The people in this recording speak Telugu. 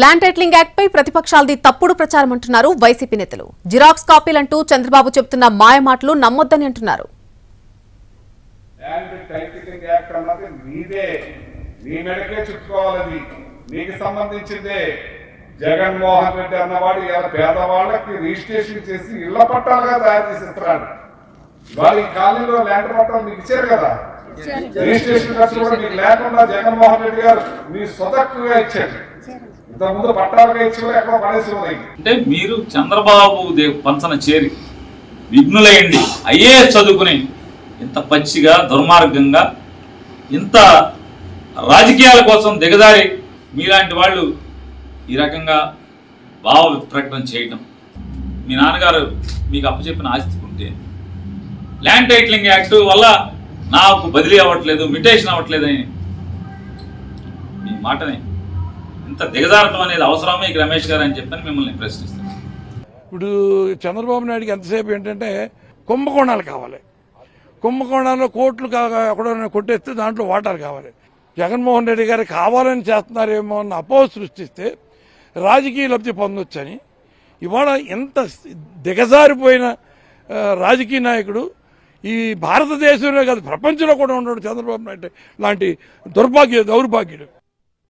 ల్యాండ్ టైటిలింగ్ యాక్ట్ పై ప్రతిపక్షాలది తప్పుడు ప్రచారం అంటున్నారు వైసీపీ నేతలు. జిరాక్స్ కాపీలంటూ చంద్రబాబు చెబుతున్న మాయ మాటలు నమ్మొద్దని అంటున్నారు. ల్యాండ్ టైటిలింగ్ యాక్ట్ అన్నది మీదే, మీ మెడకే చుట్టుకోవాలని మీకు సంబంధించిందే. జగన్మోహన్ రెడ్డి అన్నవాడు ఇలా పేదవాళ్ళకి రిజిస్ట్రేషన్ చేసి ఇళ్ల పట్టాలుగా తయారు చేసి ఇస్తున్నాడు. ఇవాళ ఈ కాలనీలో ల్యాండ్ పట్టాలు మీకు ఇచ్చారు కదా, రిజిస్ట్రేషన్ ఖర్చు కూడా మీకు లేకుండా జగన్మోహన్ రెడ్డి గారు మీ సొదక్కుగా ఇచ్చారు. ఇంతకుముందు పట్టాలుగా ఇచ్చి కూడా ఎక్కడ పడేసి ఉన్నాయి. అంటే మీరు చంద్రబాబు పంచన చేరి విఘ్నులయ్యండి, ఐఏఎస్ చదువుకుని ఇంత పచ్చిగా దుర్మార్గంగా ఇంత రాజకీయాల కోసం దిగజారి మీలాంటి వాళ్ళు ఈ రకంగా భావ ప్రకటన చేయటం, మీ నాన్నగారు మీకు అప్పచెప్పిన ఆస్తి ఉంటే ల్యాండ్ టైటిలింగ్ యాక్ట్ వల్ల నాకు బదిలీ అవ్వట్లేదు, మ్యుటేషన్ అవ్వట్లేదని మీ మాటని ఇంత దిగజారటం అనేది అవసరమే ఈ రమేష్ గారు అని చెప్పని మిమ్మల్ని ప్రశ్నిస్తాను. ఇప్పుడు చంద్రబాబు నాయుడికి ఎంతసేపు ఏంటంటే కుంభకోణాలు కావాలి, కుంభకోణాల్లో కోట్లు ఎక్కడో కొట్టేస్తే దాంట్లో వాటాలు కావాలి. జగన్మోహన్ రెడ్డి గారు కావాలని చేస్తున్నారేమో అన్న అపోహ సృష్టిస్తే రాజకీయ లబ్ధి పొందొచ్చని ఇవాళ ఎంత దిగజారిపోయిన రాజకీయ నాయకుడు ఈ భారతదేశంలో కాదు ప్రపంచంలో కూడా ఉన్నాడు చంద్రబాబు నాయుడు లాంటి దౌర్భాగ్యుడు.